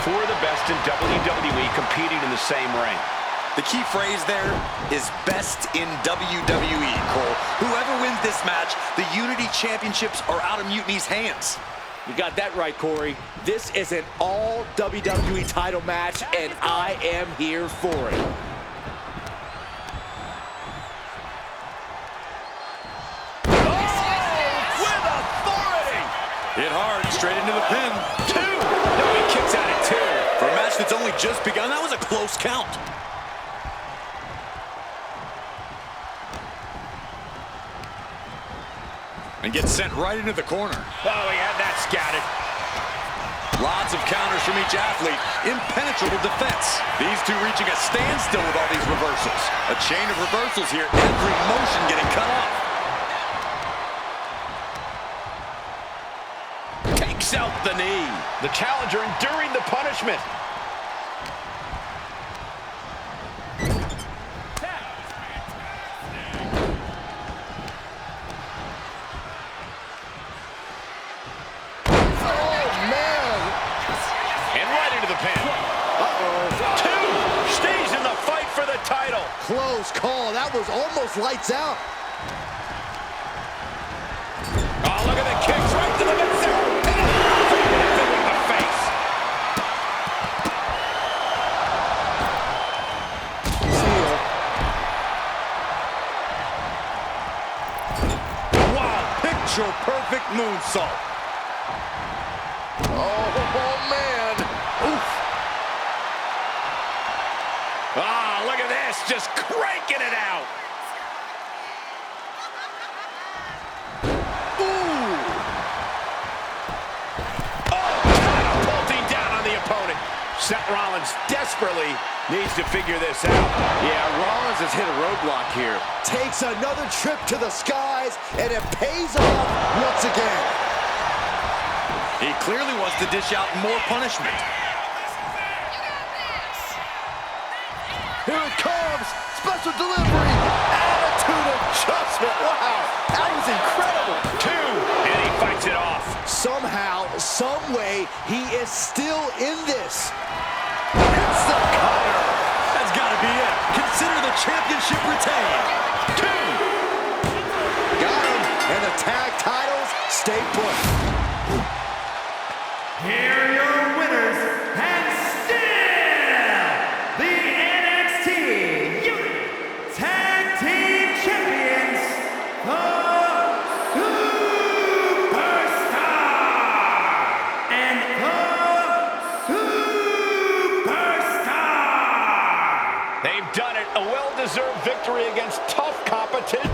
four of the best in WWE competing in the same ring. The key phrase there is best in WWE, Cole. Whoever wins this match, the Unity Championships are out of Mutiny's hands. You got that right, Corey. This is an all WWE title match, and I am here for it. Hit hard, straight into the pin. Two! No, he kicks out at two. For a match that's only just begun, that was a close count. And gets sent right into the corner. Oh, he had that scattered. Lots of counters from each athlete. Impenetrable defense. These two reaching a standstill with all these reversals. A chain of reversals here. Every motion getting cut off. Takes out the knee. The challenger enduring the punishment. Oh, man! And right into the pin. Uh-oh. Two! Stays in the fight for the title. Close call. That was almost lights out. Oh, look at the kicks right to the midsection. With the face. Wow, picture-perfect moonsault. Oh, man. Oof. Ah, look at this. Just cranking it out. Seth Rollins desperately needs to figure this out. Yeah, Rollins has hit a roadblock here. Takes another trip to the skies, and it pays off once again. He clearly wants to dish out more punishment. Here it comes. Special delivery. Attitude adjustment. Wow, that was incredible. Two, and he fights it off. Somehow, some way, he is still in this. It's the cutter. That's got to be it. Consider the championship retained. Two. Got him. And the tag titles stay put. Here are your winners, and still the NXT Unity Tag Team Champions, the Superstar and the Superstar. They've done it. A well-deserved victory against tough competition.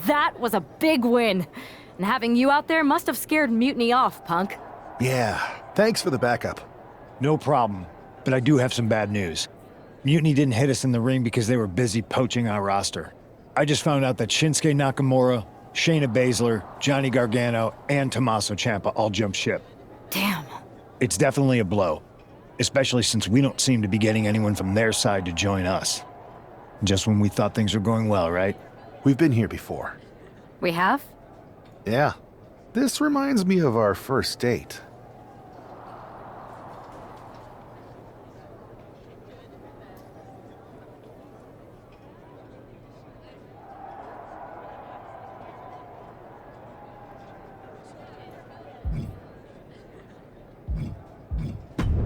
That was a big win. And having you out there must have scared Mutiny off, Punk. Yeah, thanks for the backup. No problem, but I do have some bad news. Mutiny didn't hit us in the ring because they were busy poaching our roster. I just found out that Shinsuke Nakamura, Shayna Baszler, Johnny Gargano, and Tommaso Ciampa all jumped ship. Damn. It's definitely a blow, especially since we don't seem to be getting anyone from their side to join us. Just when we thought things were going well, right? We've been here before. We have? Yeah. This reminds me of our first date.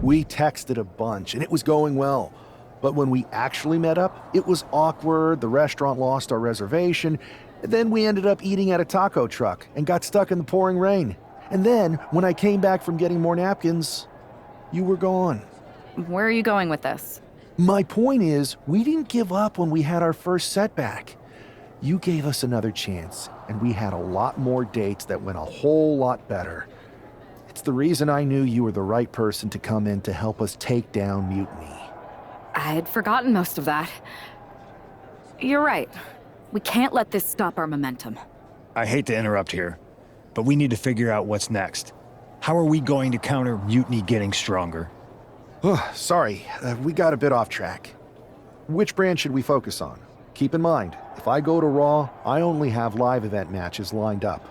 We texted a bunch, and it was going well. But when we actually met up, it was awkward, the restaurant lost our reservation, Then we ended up eating at a taco truck and got stuck in the pouring rain. And then, when I came back from getting more napkins, you were gone. Where are you going with this? My point is, we didn't give up when we had our first setback. You gave us another chance, and we had a lot more dates that went a whole lot better. It's the reason I knew you were the right person to come in to help us take down Mutiny. I had forgotten most of that. You're right. We can't let this stop our momentum. I hate to interrupt here, but we need to figure out what's next. How are we going to counter Mutiny getting stronger? Sorry, we got a bit off track. Which brand should we focus on? Keep in mind, if I go to Raw, I only have live event matches lined up.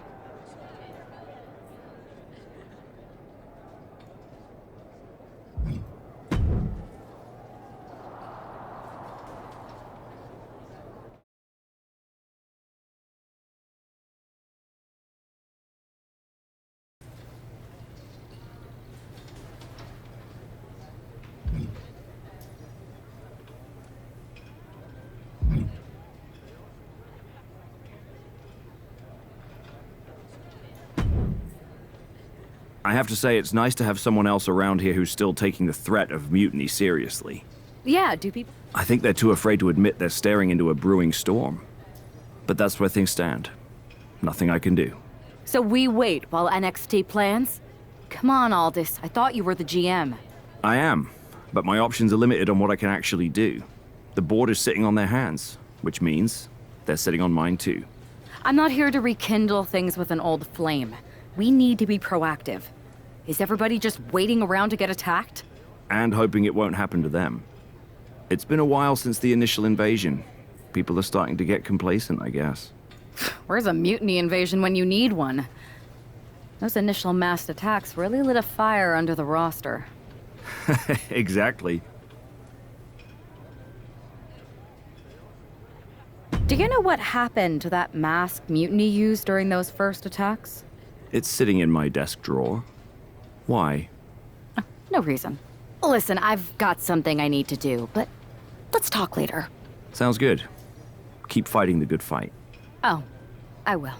I have to say, it's nice to have someone else around here who's still taking the threat of mutiny seriously. Yeah, do people... I think they're too afraid to admit they're staring into a brewing storm. But that's where things stand. Nothing I can do. So we wait while NXT plans? Come on, Aldis. I thought you were the GM. I am, but my options are limited on what I can actually do. The board is sitting on their hands, which means they're sitting on mine too. I'm not here to rekindle things with an old flame. We need to be proactive. Is everybody just waiting around to get attacked? And hoping it won't happen to them. It's been a while since the initial invasion. People are starting to get complacent, I guess. Where's a mutiny invasion when you need one? Those initial mass attacks really lit a fire under the roster. Exactly. Do you know what happened to that masked mutiny used during those first attacks? It's sitting in my desk drawer. Why? No reason. Listen, I've got something I need to do, but let's talk later. Sounds good. Keep fighting the good fight. Oh, I will.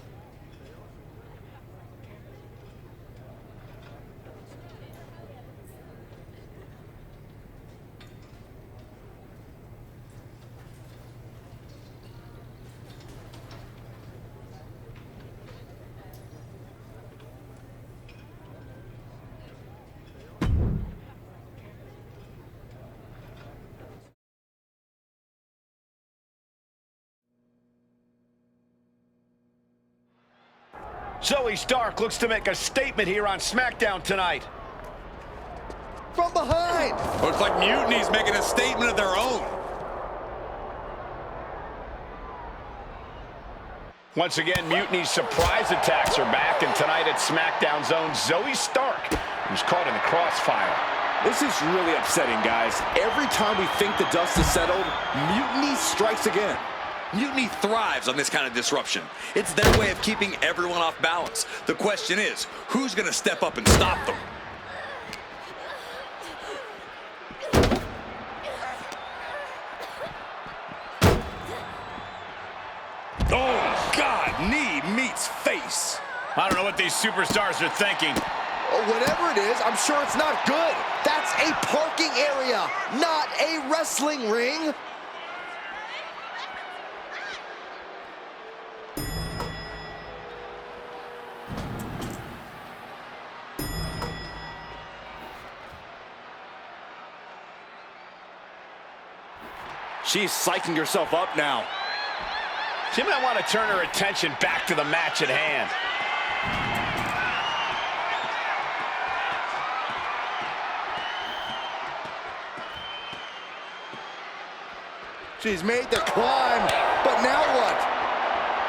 Zoe Stark looks to make a statement here on SmackDown tonight. From behind! Looks like Mutiny's making a statement of their own. Once again, Mutiny's surprise attacks are back, and tonight at SmackDown's own Zoe Stark, who's caught in the crossfire. This is really upsetting, guys. Every time we think the dust is settled, Mutiny strikes again. Mutiny thrives on this kind of disruption. It's their way of keeping everyone off balance. The question is, who's going to step up and stop them? Oh, God, knee meets face. I don't know what these superstars are thinking. Whatever it is, I'm sure it's not good. That's a parking area, not a wrestling ring. She's psyching herself up now. She might want to turn her attention back to the match at hand. She's made the climb, but now what?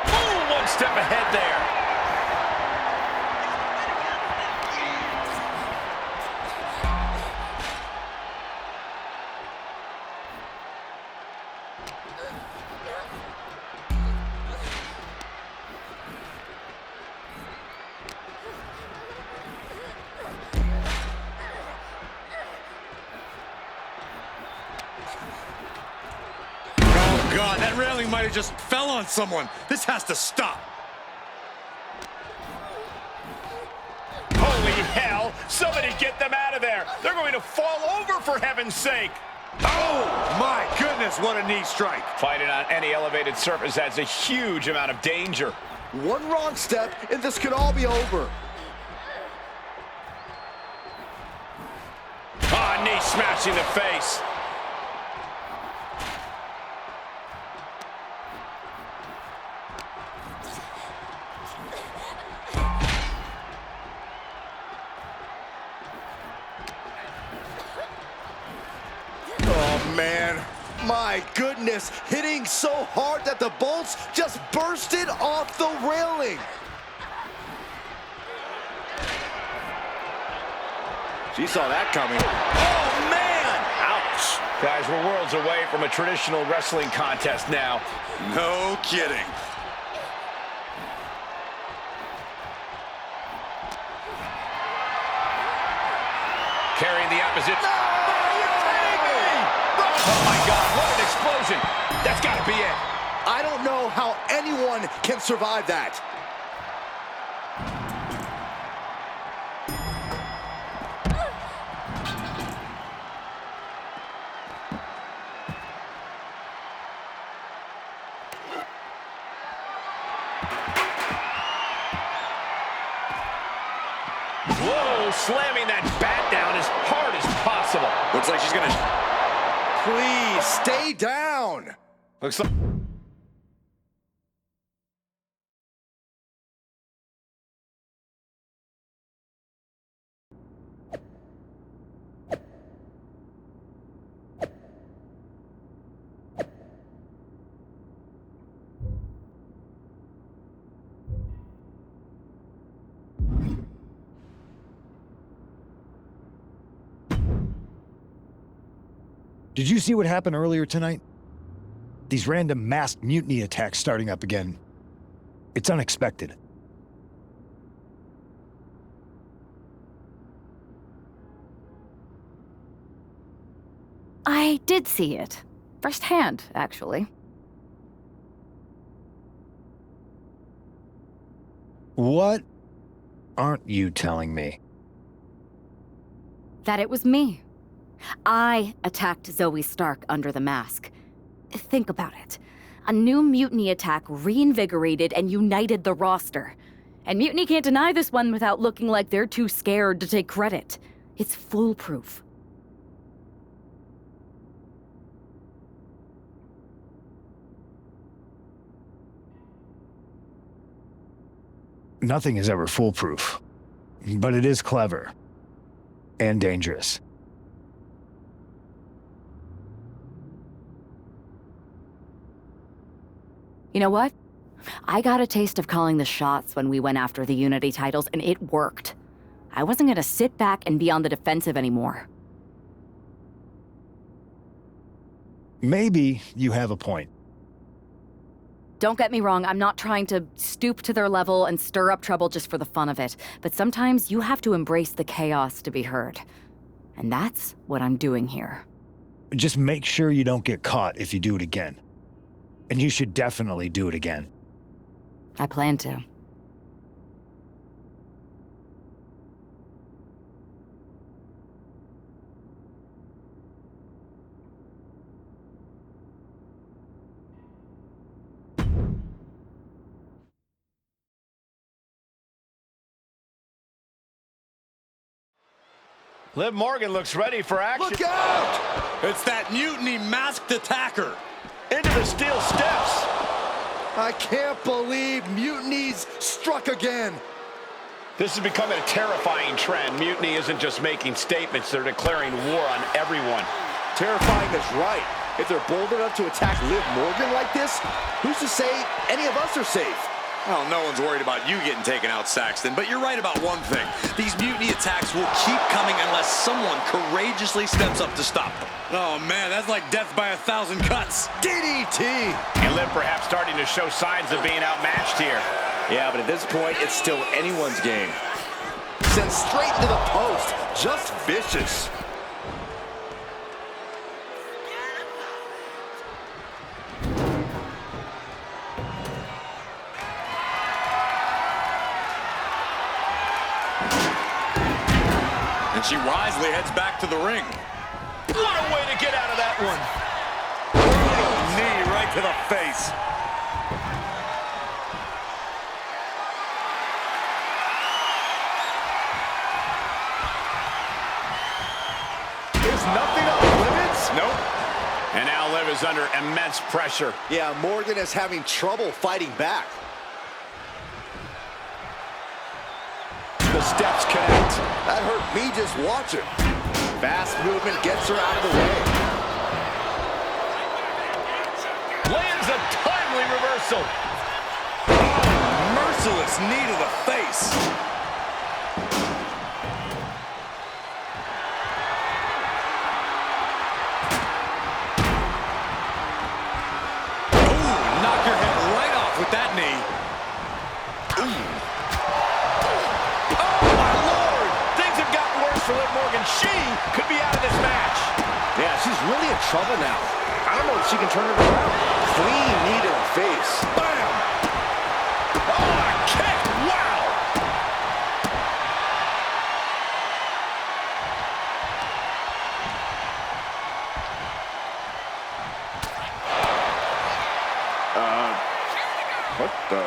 Oh, one step ahead there. God, that railing might have just fell on someone. This has to stop. Holy hell! Somebody get them out of there! They're going to fall over, for heaven's sake! Oh, my goodness, what a knee strike. Fighting on any elevated surface adds a huge amount of danger. One wrong step, and this could all be over. Ah, knee smashing the face. Oh, man. My goodness. Hitting so hard that the bolts just bursted off the railing. She saw that coming. Oh, man! Ouch. Guys, we're worlds away from a traditional wrestling contest now. No kidding. Carrying the opposite. No! You're kidding me! Oh, my God. What an explosion. That's got to be it. I don't know how anyone can survive that. Whoa, slamming that bat down as hard as possible. Looks like she's gonna... Please, stay down. Looks like... Did you see what happened earlier tonight? These random masked mutiny attacks starting up again. It's unexpected. I did see it. Firsthand, actually. What aren't you telling me? That it was me. I attacked Zoe Stark under the mask. Think about it. A new mutiny attack reinvigorated and united the roster. And Mutiny can't deny this one without looking like they're too scared to take credit. It's foolproof. Nothing is ever foolproof. But it is clever. And dangerous. You know what? I got a taste of calling the shots when we went after the Unity titles, and it worked. I wasn't gonna sit back and be on the defensive anymore. Maybe you have a point. Don't get me wrong, I'm not trying to stoop to their level and stir up trouble just for the fun of it, but sometimes you have to embrace the chaos to be heard. And that's what I'm doing here. Just make sure you don't get caught if you do it again. And you should definitely do it again. I plan to. Liv Morgan looks ready for action. Look out! It's that mutiny masked attacker. Into the steel steps. I can't believe Mutiny's struck again. This is becoming a terrifying trend. Mutiny isn't just making statements, they're declaring war on everyone. Terrifying is right. If they're bold enough to attack Liv Morgan like this, who's to say any of us are safe? Well, no one's worried about you getting taken out, Saxton, but you're right about one thing. These mutiny attacks will keep coming unless someone courageously steps up to stop them. Oh, man, that's like death by 1,000 cuts. DDT! And Liv perhaps starting to show signs of being outmatched here. Yeah, but at this point, it's still anyone's game. Sent straight into the post. Just vicious. And she wisely heads back to the ring. What a way to get out of that one. Knee right to the face. There's nothing off limits? Nope. And now Liv is under immense pressure. Yeah, Morgan is having trouble fighting back. The steps connect. That hurt me just watching. Fast movement gets her out of the way. Lands a timely reversal. Merciless knee to the face. Knock your head right off with that knee. Oh, my Lord! Things have gotten worse for Liv Morgan. She could be out of this match. Yeah, she's really in trouble now. I don't know if she can turn it around. Clean knee to the face. Bam! Oh, a kick! Wow! What the?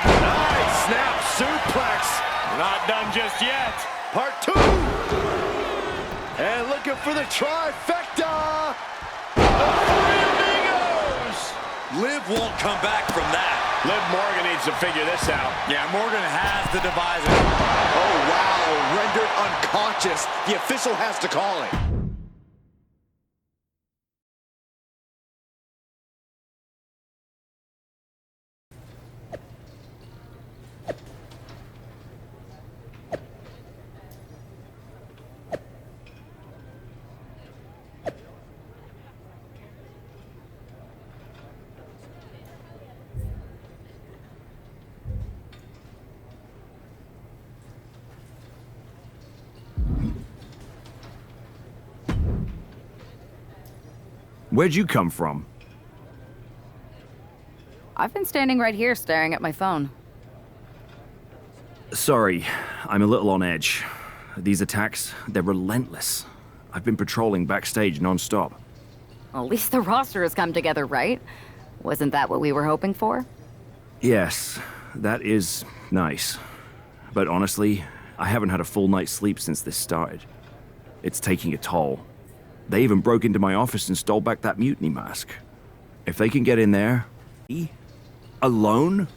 Nice snap suplex. Not done just yet. Part 2. And looking for the trifecta. Liv won't come back from that. Liv Morgan needs to figure this out. Yeah, Morgan has the devising. Oh, wow. Rendered unconscious. The official has to call it. Where'd you come from? I've been standing right here staring at my phone. Sorry, I'm a little on edge. These attacks, they're relentless. I've been patrolling backstage non-stop. Well, at least the roster has come together, right? Wasn't that what we were hoping for? Yes, that is nice. But honestly, I haven't had a full night's sleep since this started. It's taking a toll. They even broke into my office and stole back that mutiny mask. If they can get in there, alone?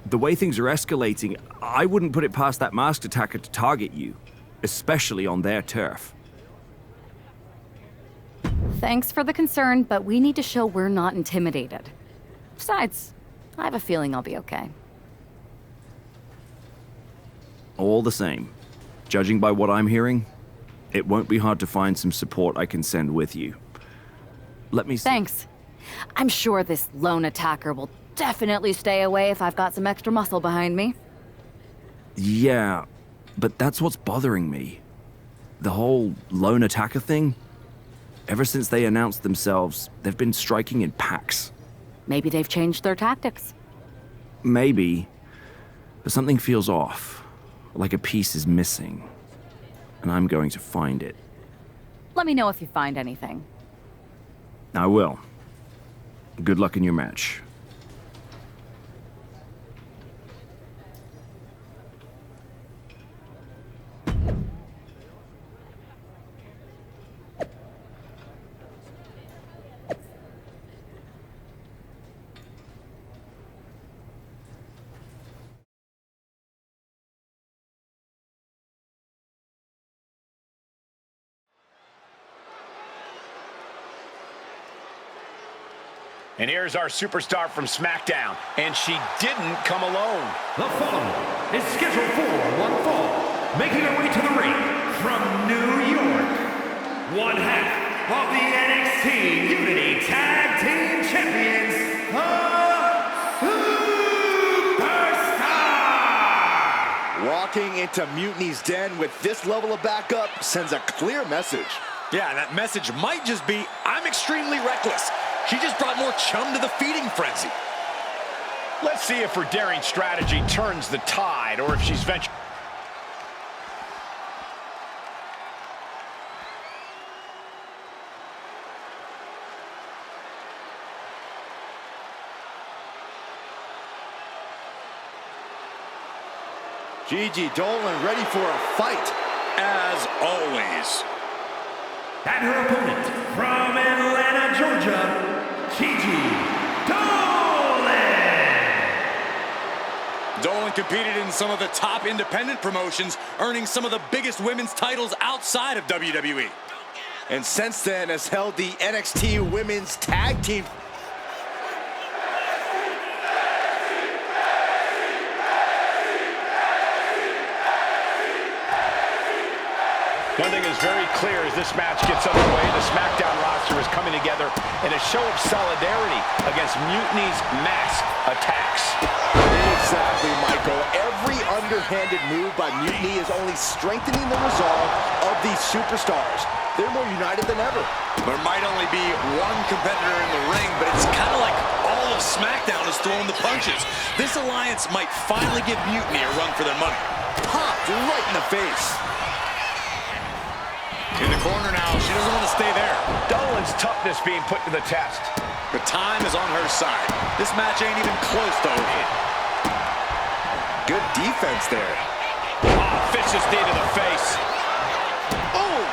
The way things are escalating, I wouldn't put it past that masked attacker to target you, especially on their turf. Thanks for the concern, but we need to show we're not intimidated. Besides, I have a feeling I'll be okay. All the same, judging by what I'm hearing, it won't be hard to find some support I can send with you. Let me see. Thanks. I'm sure this lone attacker will definitely stay away if I've got some extra muscle behind me. Yeah, but that's what's bothering me. The whole lone attacker thing? Ever since they announced themselves, they've been striking in packs. Maybe they've changed their tactics. Maybe, but something feels off, like a piece is missing. And I'm going to find it. Let me know if you find anything. I will. Good luck in your match. And here's our superstar from SmackDown. And she didn't come alone. The following is scheduled for one fall, making her way to the ring from New York. One half of the NXT Unity Tag Team Champions, the Superstar! Walking into Mutiny's den with this level of backup sends a clear message. Yeah, that message might just be, I'm extremely reckless. She just brought more chum to the feeding frenzy. Let's see if her daring strategy turns the tide, or if she's ventured. Gigi Dolan ready for a fight. As always. And her opponent from Atlanta, Georgia, Gigi Dolan. Dolan competed in some of the top independent promotions, earning some of the biggest women's titles outside of WWE. And since then has held the NXT Women's Tag Team. One thing is very clear as this match gets underway, the SmackDown roster is coming together in a show of solidarity against Mutiny's mass attacks. Exactly, Michael. Every underhanded move by Mutiny is only strengthening the resolve of these superstars. They're more united than ever. There might only be one competitor in the ring, but it's kind of like all of SmackDown is throwing the punches. This alliance might finally give Mutiny a run for their money. Popped right in the face. In the corner now, she doesn't want to stay there. Dolan's toughness being put to the test. The time is on her side. This match ain't even close to over. Good defense there. Oh, vicious knee to the face. Oh!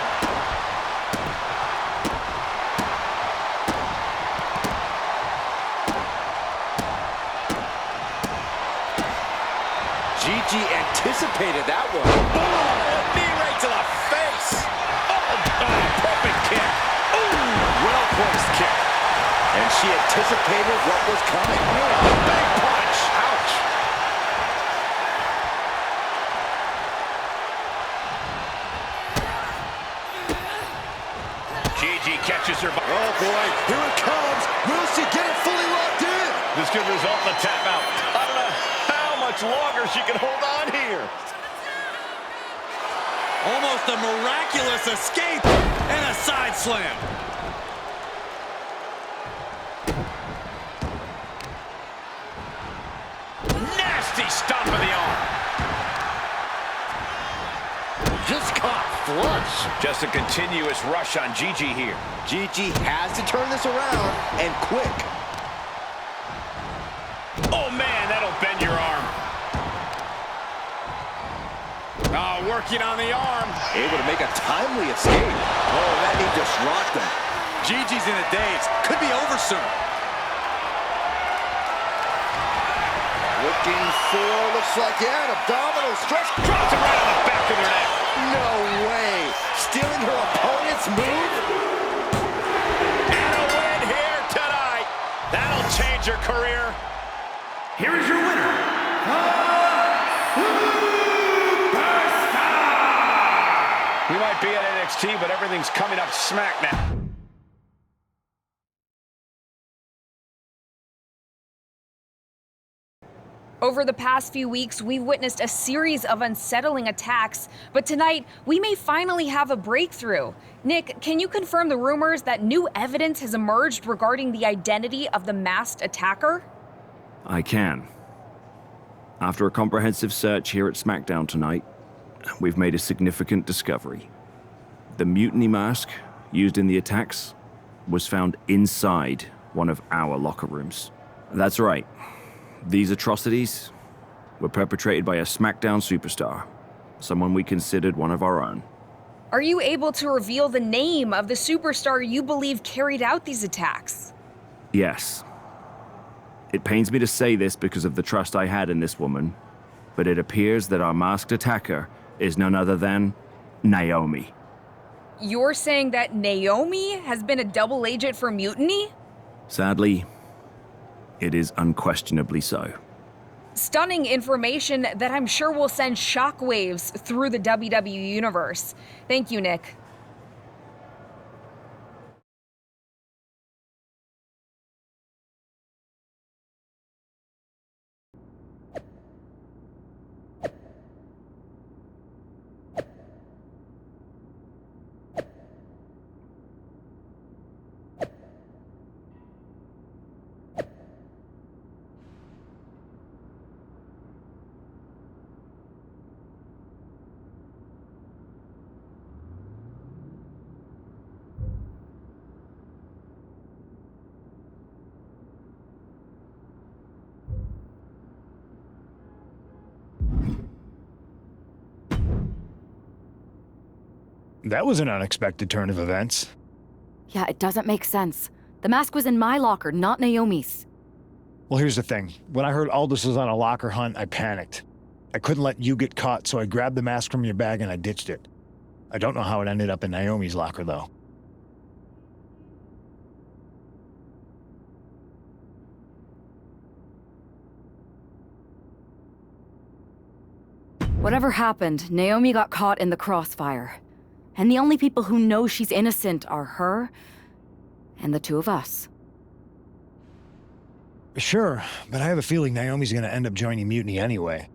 Gigi anticipated that one. Boom! Knee right to the face. Perfect kick. Ooh, well-placed kick. And she anticipated what was coming. Big punch. Ouch. Gigi catches her. Oh, boy. Here it comes. Will she get it fully locked in? This could result in a tap out. I don't know how much longer she can hold on here. Almost a miraculous escape and a side slam. Nasty stomp of the arm. Just caught flush. Just a continuous rush on Gigi here. Gigi has to turn this around, and quick. Oh, man, that'll bend your arm. Oh, working on the arm. Able to make a timely escape. Oh, that knee just rocked him. Gigi's in a daze. Could be over soon. Looking for, looks like, yeah, an abdominal stretch. Drops it right on the back of their neck. No way. Stealing her opponent's move? And a win here tonight. That'll change her career. Here is your winner, We might be at NXT, but everything's coming up smack now. Over the past few weeks, we've witnessed a series of unsettling attacks, but tonight, we may finally have a breakthrough. Nick, can you confirm the rumors that new evidence has emerged regarding the identity of the masked attacker? I can. After a comprehensive search here at SmackDown tonight, we've made a significant discovery. The mutiny mask used in the attacks was found inside one of our locker rooms. That's right. These atrocities were perpetrated by a SmackDown superstar, someone we considered one of our own. Are you able to reveal the name of the superstar you believe carried out these attacks? Yes. It pains me to say this because of the trust I had in this woman, but it appears that our masked attacker is none other than Naomi. You're saying that Naomi has been a double agent for Mutiny? Sadly, it is unquestionably so. Stunning information that I'm sure will send shockwaves through the WWE universe. Thank you, Nick. That was an unexpected turn of events. Yeah, it doesn't make sense. The mask was in my locker, not Naomi's. Well, here's the thing. When I heard Aldous was on a locker hunt, I panicked. I couldn't let you get caught, so I grabbed the mask from your bag and I ditched it. I don't know how it ended up in Naomi's locker, though. Whatever happened, Naomi got caught in the crossfire. And the only people who know she's innocent are her and the two of us. Sure, but I have a feeling Naomi's gonna end up joining Mutiny anyway.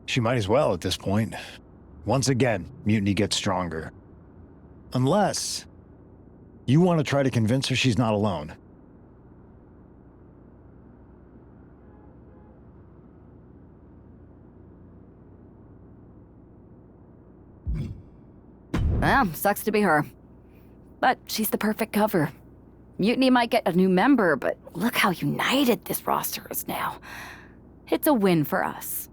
She might as well at this point. Once again, Mutiny gets stronger. Unless you want to try to convince her she's not alone. Well, sucks to be her. But she's the perfect cover. Mutiny might get a new member, but look how united this roster is now. It's a win for us.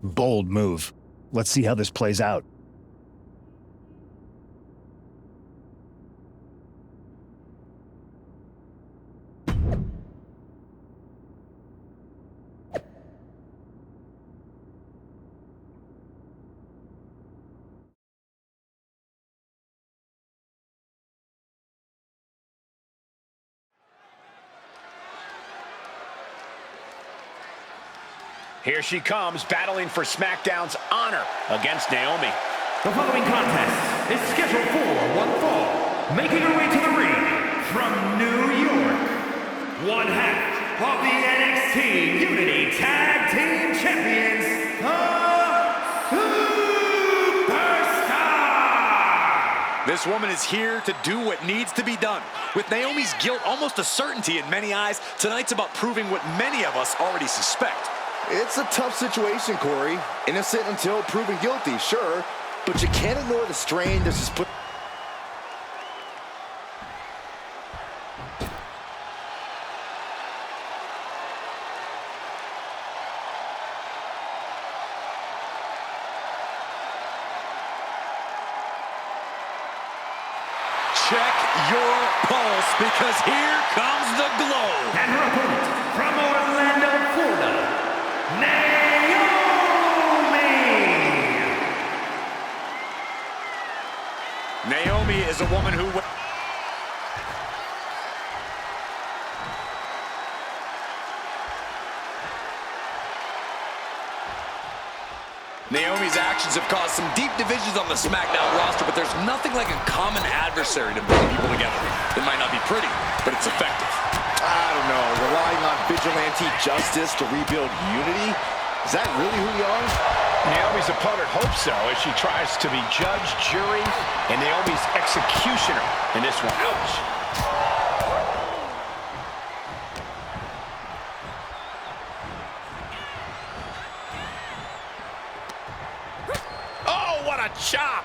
Bold move. Let's see how this plays out. Here she comes, battling for SmackDown's honor against Naomi. The following contest is scheduled for one fall. Making her way to the ring from New York, one half of the NXT Unity Tag Team Champions, the Superstar! This woman is here to do what needs to be done. With Naomi's guilt almost a certainty in many eyes, tonight's about proving what many of us already suspect. It's a tough situation, Corey. Innocent until proven guilty, sure. But you can't ignore the strain this has put... Check your pulse, because here comes the glow. And her opponent from Orlando, Florida, Naomi! Naomi is a woman who... Naomi's actions have caused some deep divisions on the SmackDown roster, but there's nothing like a common adversary to bring people together. It might not be pretty, but it's effective. I don't know, relying on vigilante justice to rebuild unity? Is that really who we are? Naomi's opponent hopes so, as she tries to be judge, jury, and Naomi's executioner in this one. Ouch. Oh, what a chop!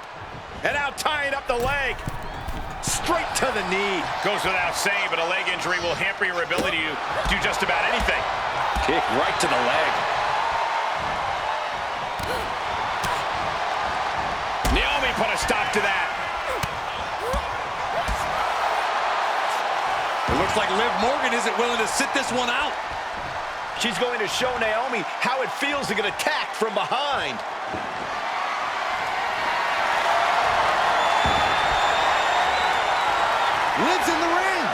And now tying up the leg. Straight to the knee. Goes without saying, but a leg injury will hamper your ability to do just about anything. Kick right to the leg. Naomi put a stop to that. It looks like Liv Morgan isn't willing to sit this one out. She's going to show Naomi how it feels to get attacked from behind. Liv's in the ring!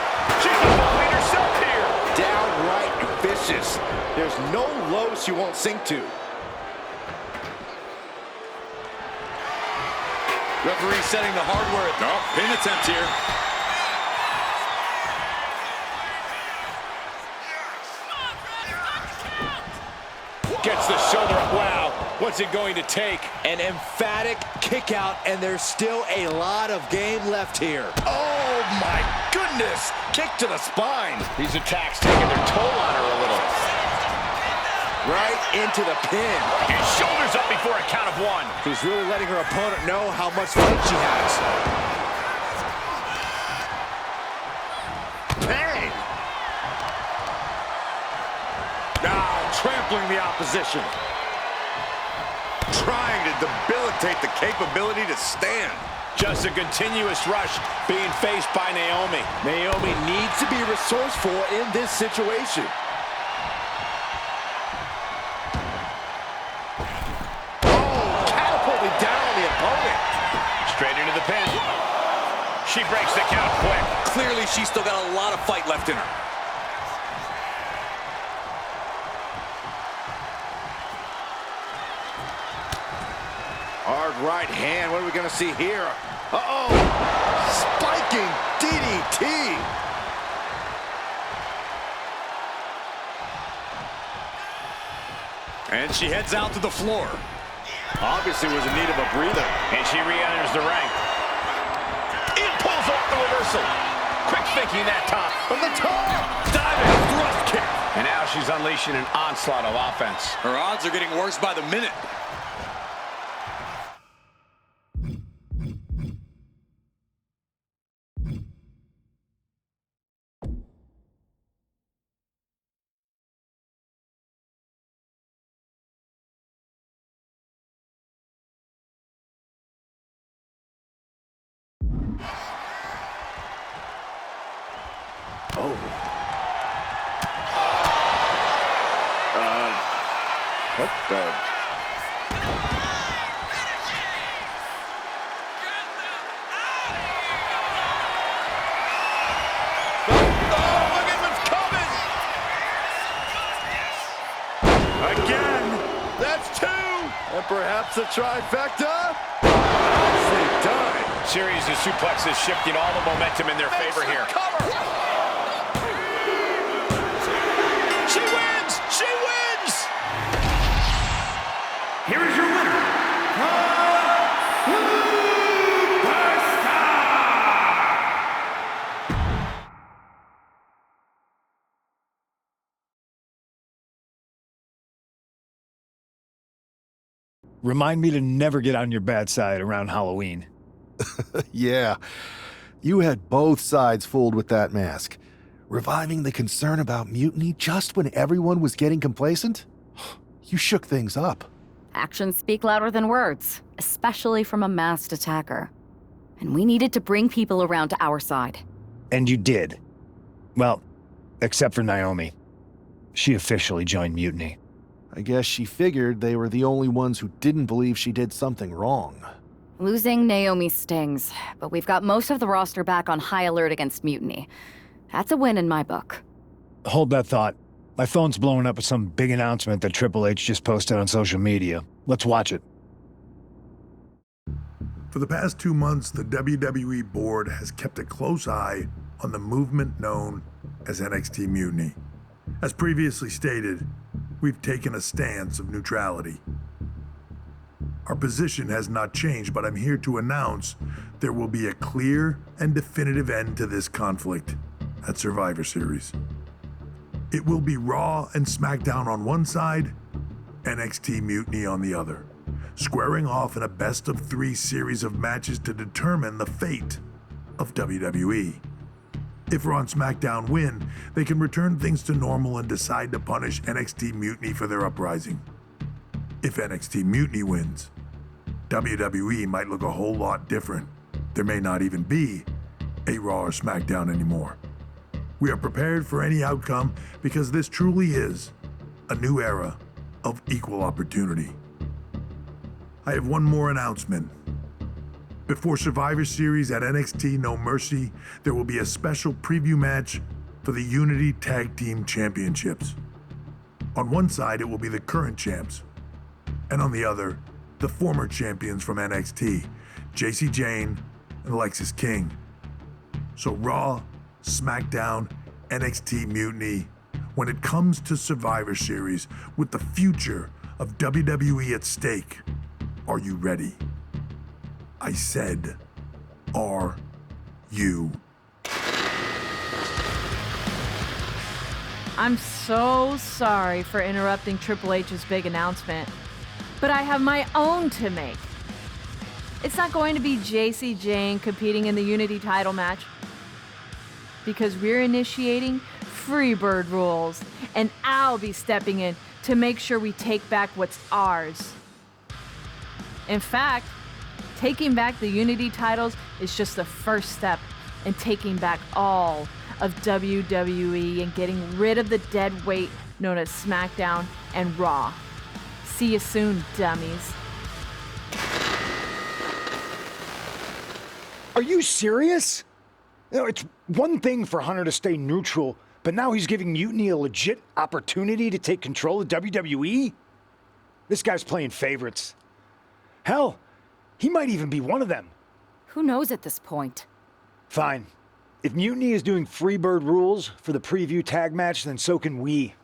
She's involving herself here. Downright vicious. There's no low she won't sink to. Referee setting the hardware. No, pin attempt here. Gets the shoulder up. Wow, what's it going to take? An emphatic kick out, and there's still a lot of game left here. Oh my goodness! Kick to the spine. These attacks taking their toll on her a little. Right into the pin. And shoulders up before a count of one. She's really letting her opponent know how much fight she has. Bang! Now trampling the opposition. trying to debilitate the capability to stand. Just a continuous rush being faced by Naomi. Naomi needs to be resourceful in this situation. Oh, catapulted down on the opponent. Straight into the pin. She breaks the count quick. Clearly, she's still got a lot of fight left in her. Hard right hand. What are we going to see here? Uh-oh. Spiking DDT. And she heads out to the floor. Obviously was in need of a breather. And she re-enters the ring. It pulls off the reversal. Quick thinking that time. From the top. Diving thrust kick. And now she's unleashing an onslaught of offense. Her odds are getting worse by the minute. What the? Again. That's two. And perhaps a trifecta. Nicely done. Series of suplexes shifting all the momentum in their favor here. Cover. She wins! She wins! Here is your winner, the Superstar! Remind me to never get on your bad side around Halloween. Yeah, you had both sides fooled with that mask. Reviving the concern about mutiny just when everyone was getting complacent? You shook things up. Actions speak louder than words, especially from a masked attacker. And we needed to bring people around to our side. And you did. Well, except for Naomi. She officially joined Mutiny. I guess she figured they were the only ones who didn't believe she did something wrong. Losing Naomi stings, but we've got most of the roster back on high alert against mutiny. That's a win in my book. Hold that thought. My phone's blowing up with some big announcement that Triple H just posted on social media. Let's watch it. For the past 2 months, the WWE board has kept a close eye on the movement known as NXT Mutiny. As previously stated, we've taken a stance of neutrality. Our position has not changed, but I'm here to announce there will be a clear and definitive end to this conflict at Survivor Series. It will be Raw and SmackDown on one side, NXT Mutiny on the other, squaring off in a best-of-3 series of matches to determine the fate of WWE. If Raw and SmackDown win, they can return things to normal and decide to punish NXT Mutiny for their uprising. If NXT Mutiny wins, WWE might look a whole lot different. There may not even be a Raw or SmackDown anymore. We are prepared for any outcome because this truly is a new era of equal opportunity. I have one more announcement. Before Survivor Series at NXT No Mercy, there will be a special preview match for the Unity Tag Team Championships. On one side, it will be the current champs, and on the other, the former champions from NXT, Jacy Jayne and Alexis King. So Raw, SmackDown, NXT Mutiny, when it comes to Survivor Series with the future of WWE at stake, are you ready? I said, are you? I'm so sorry for interrupting Triple H's big announcement, but I have my own to make. It's not going to be Jacy Jayne competing in the Unity title match, because we're initiating Freebird rules, and I'll be stepping in to make sure we take back what's ours. In fact, taking back the Unity titles is just the first step in taking back all of WWE and getting rid of the dead weight known as SmackDown and Raw. See you soon, dummies. Are you serious? You know, it's one thing for Hunter to stay neutral, but now he's giving Mutiny a legit opportunity to take control of WWE? This guy's playing favorites. Hell, he might even be one of them. Who knows at this point? Fine. If Mutiny is doing Freebird rules for the preview tag match, then so can we.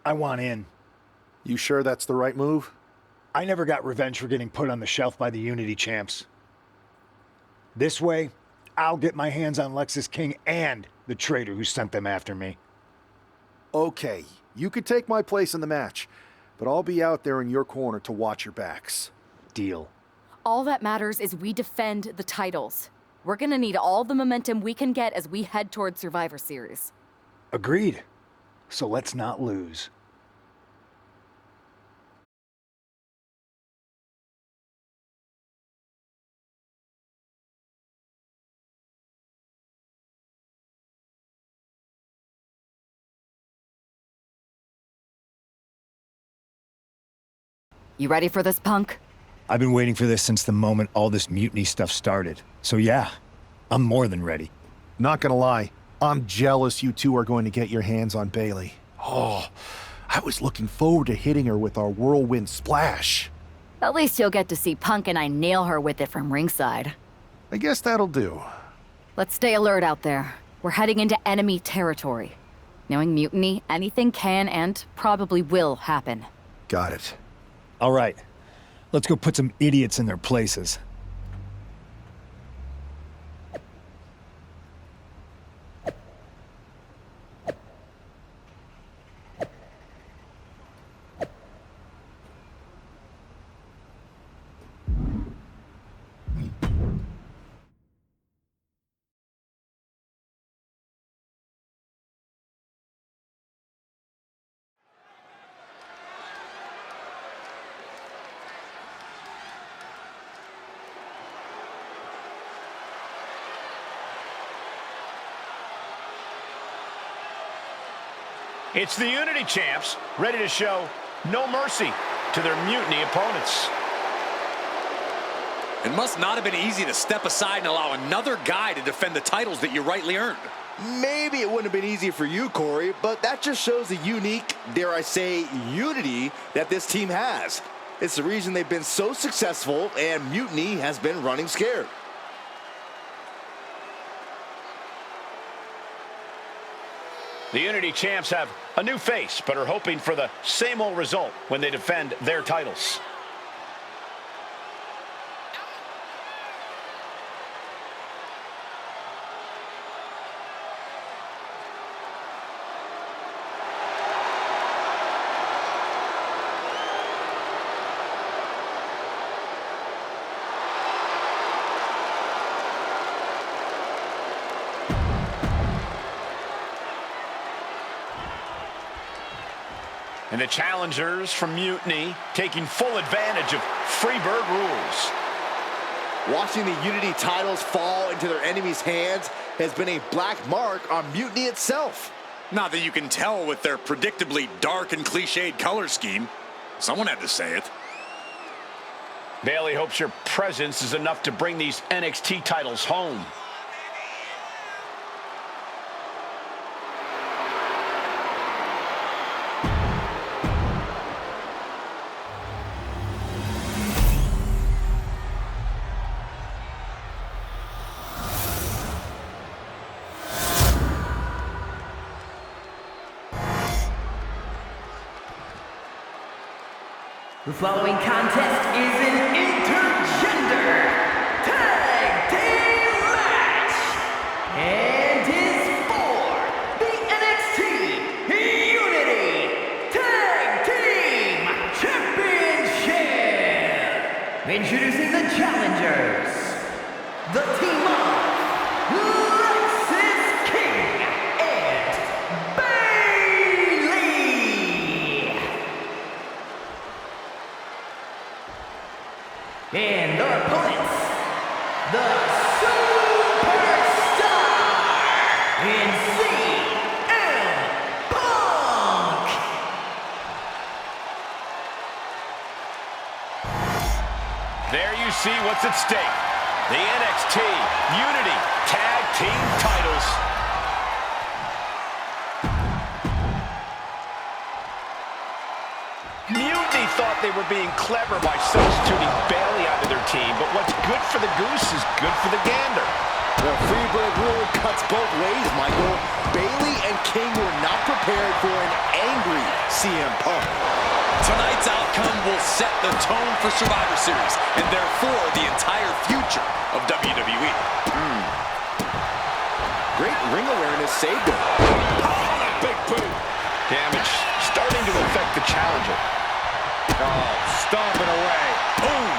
I want in. You sure that's the right move? I never got revenge for getting put on the shelf by the Unity champs. This way, I'll get my hands on Lexis King and the traitor who sent them after me. Okay, you could take my place in the match, but I'll be out there in your corner to watch your backs. Deal. All that matters is we defend the titles. We're gonna need all the momentum we can get as we head toward Survivor Series. Agreed. So let's not lose. You ready for this, Punk? I've been waiting for this since the moment all this mutiny stuff started. So yeah, I'm more than ready. Not gonna lie, I'm jealous you two are going to get your hands on Bailey. Oh, I was looking forward to hitting her with our whirlwind splash. At least you'll get to see Punk and I nail her with it from ringside. I guess that'll do. Let's stay alert out there. We're heading into enemy territory. Knowing Mutiny, anything can and probably will happen. Got it. All right, let's go put some idiots in their places. It's the Unity champs, ready to show no mercy to their Mutiny opponents. It must not have been easy to step aside and allow another guy to defend the titles that you rightly earned. Maybe it wouldn't have been easy for you, Corey, but that just shows the unique, dare I say, unity that this team has. It's the reason they've been so successful and Mutiny has been running scared. The Unity champs have a new face, but are hoping for the same old result when they defend their titles. And the challengers from Mutiny taking full advantage of Freebird rules. Watching the Unity titles fall into their enemies' hands has been a black mark on Mutiny itself. Not that you can tell with their predictably dark and cliched color scheme. Someone had to say it. Bailey hopes your presence is enough to bring these NXT titles home. The following contest is an intergender tag team match and is for the NXT Unity Tag Team Championship. Introducing the challengers, the team of Lexis King and Bailey. see what's at stake. The NXT Unity Tag Team titles. Mutiny thought they were being clever by substituting Bayley onto their team, but what's good for the goose is good for the gander. The Freebird rule cuts both ways, Michael. Bayley and King were not prepared for an angry CM Punk. Tonight's outcome will set the tone for Survivor Series, and therefore the entire future of WWE. Great ring awareness saved him. Oh, a big boot. Damage starting to affect the challenger. Oh, stomping away. Boom.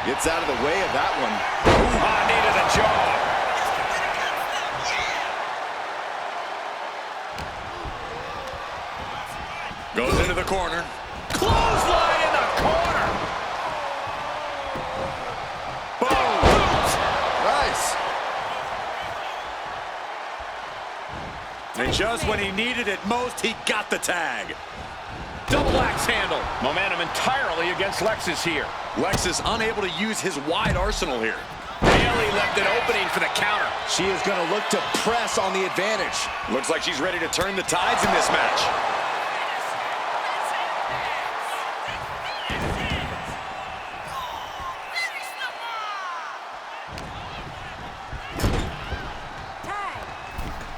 Gets out of the way of that one. Knee to the jaw. Goes into the corner. Clothesline in the corner. Boom. Nice. And just when he needed it most, he got the tag. Double axe handle. Momentum entirely against Lexus here. Lex is unable to use his wide arsenal here. Bayley left an opening for the counter. She is going to look to press on the advantage. Looks like she's ready to turn the tides in this match.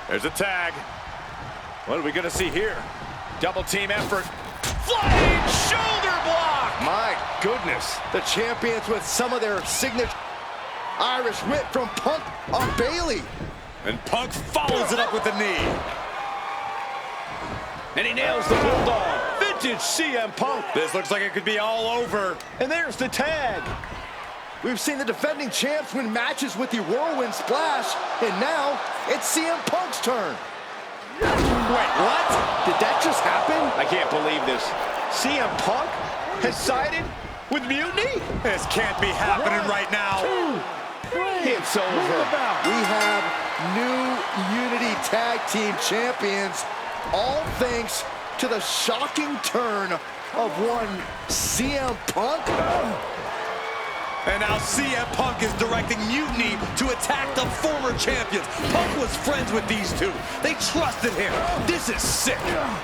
There's a tag. What are we going to see here? Double team effort. Flying shoulder block! My goodness. The champions with some of their signature Irish whip from Punk on Bayley. And Punk follows it up with the knee. And he nails the bulldog. Vintage CM Punk. This looks like it could be all over. And there's the tag. We've seen the defending champs win matches with the whirlwind splash, and now it's CM Punk's turn. Wait, what? Did that just happen? I can't believe this. CM Punk has sided with Mutiny? This can't be happening right now. It's over. We have new Unity Tag Team Champions, all thanks to the shocking turn of one CM Punk. And now CM Punk is directing Mutiny to attack the former champions. Punk was friends with these two. They trusted him. This is sick.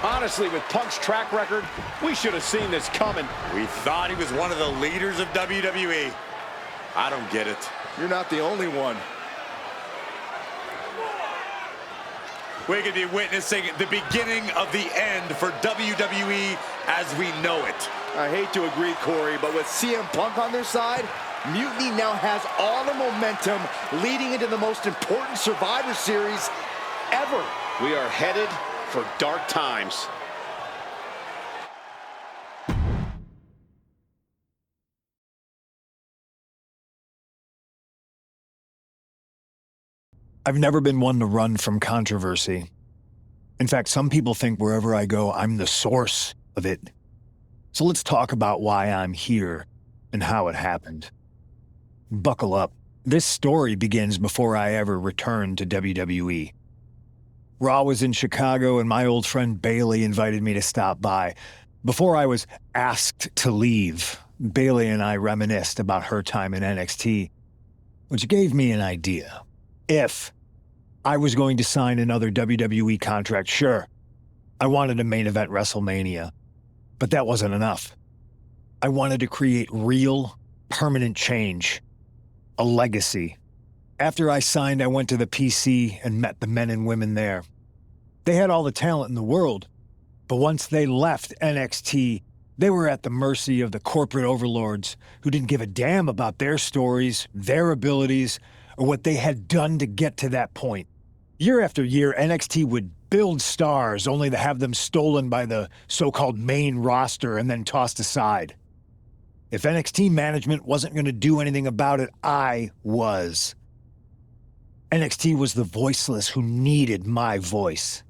Honestly, with Punk's track record, we should have seen this coming. We thought he was one of the leaders of WWE. I don't get it. You're not the only one. We could be witnessing the beginning of the end for WWE as we know it. I hate to agree, Corey, but with CM Punk on their side, Mutiny now has all the momentum leading into the most important Survivor Series ever. We are headed for dark times. I've never been one to run from controversy. In fact, some people think wherever I go, I'm the source of it. So let's talk about why I'm here and how it happened. Buckle up. This story begins before I ever returned to WWE. Raw was in Chicago and my old friend Bayley invited me to stop by. Before I was asked to leave, Bayley and I reminisced about her time in NXT, which gave me an idea. If I was going to sign another WWE contract, sure, I wanted a main event WrestleMania, but that wasn't enough. I wanted to create real, permanent change, a legacy. After I signed, I went to the PC and met the men and women there. They had all the talent in the world, but once they left NXT, they were at the mercy of the corporate overlords who didn't give a damn about their stories, their abilities, or what they had done to get to that point. Year after year, NXT would build stars only to have them stolen by the so-called main roster and then tossed aside. If NXT management wasn't going to do anything about it, I was. NXT was the voiceless who needed my voice.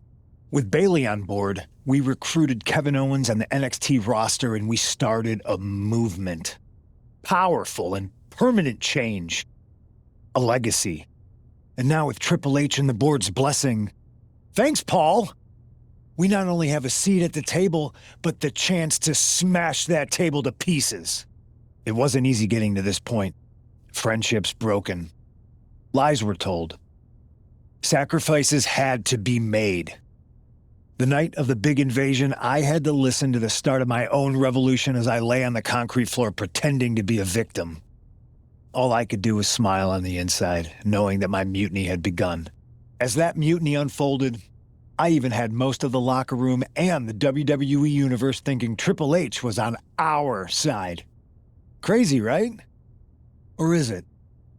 With Bayley on board, we recruited Kevin Owens and the NXT roster and we started a movement. Powerful and permanent change. A legacy. And now with Triple H and the board's blessing, thanks, Paul, We not only have a seat at the table, but the chance to smash that table to pieces. It wasn't easy getting to this point. Friendships broken. Lies were told. Sacrifices had to be made. The night of the big invasion, I had to listen to the start of my own revolution as I lay on the concrete floor pretending to be a victim. All I could do was smile on the inside, knowing that my mutiny had begun. As that mutiny unfolded, I even had most of the locker room and the WWE Universe thinking Triple H was on our side. Crazy, right? Or is it?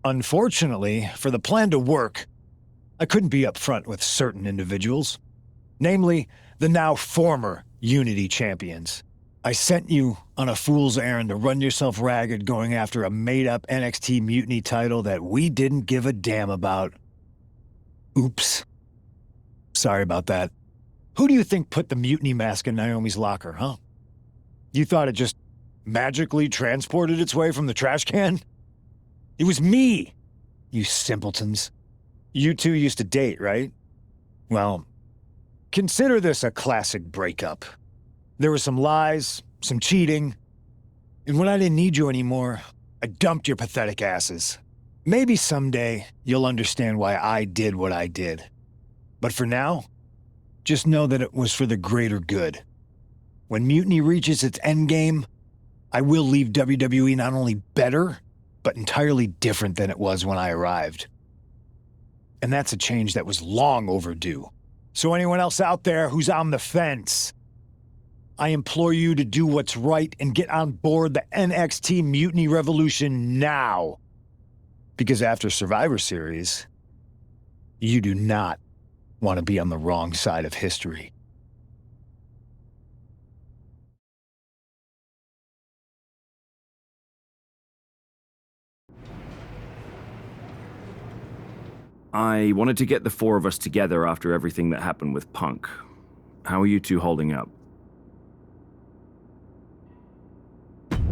Unfortunately, for the plan to work, I couldn't be upfront with certain individuals. Namely, the now former Unity champions. I sent you on a fool's errand to run yourself ragged going after a made-up NXT Mutiny title that we didn't give a damn about. Oops. Sorry about that. Who do you think put the mutiny mask in Naomi's locker, huh? You thought it just magically transported its way from the trash can? It was me, you simpletons. You two used to date, right? Well, consider this a classic breakup. There were some lies, some cheating, and when I didn't need you anymore, I dumped your pathetic asses. Maybe someday you'll understand why I did what I did. But for now, just know that it was for the greater good. When Mutiny reaches its endgame, I will leave WWE not only better, but entirely different than it was when I arrived. And that's a change that was long overdue. So anyone else out there who's on the fence, I implore you to do what's right and get on board the NXT Mutiny Revolution now. Because after Survivor Series, you do not want to be on the wrong side of history. I wanted to get the four of us together after everything that happened with Punk. How are you two holding up?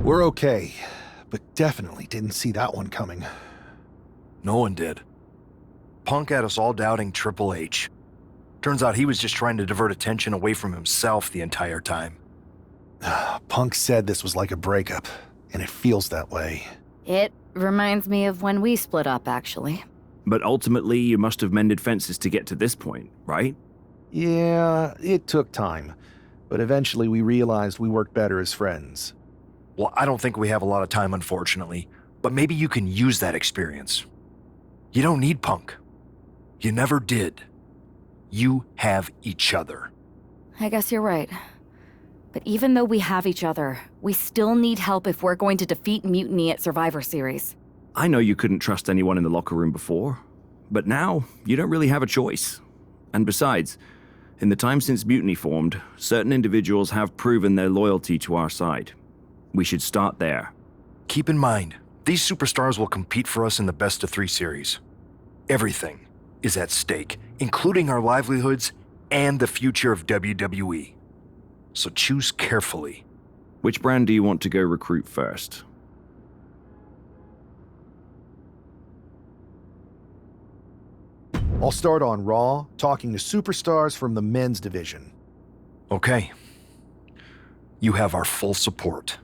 We're okay, but definitely didn't see that one coming. No one did. Punk had us all doubting Triple H. Turns out he was just trying to divert attention away from himself the entire time. Punk said this was like a breakup, and it feels that way. It reminds me of when we split up, actually. But ultimately, you must have mended fences to get to this point, right? Yeah, it took time, but eventually we realized we worked better as friends. Well, I don't think we have a lot of time, unfortunately, but maybe you can use that experience. You don't need Punk. You never did. You have each other. I guess you're right. But even though we have each other, we still need help if we're going to defeat Mutiny at Survivor Series. I know you couldn't trust anyone in the locker room before, but now you don't really have a choice. And besides, in the time since Mutiny formed, certain individuals have proven their loyalty to our side. We should start there. Keep in mind, these superstars will compete for us in the best-of-3 series. Everything is at stake, including our livelihoods and the future of WWE. So choose carefully. Which brand do you want to go recruit first? I'll start on Raw, talking to superstars from the men's division. Okay. You have our full support.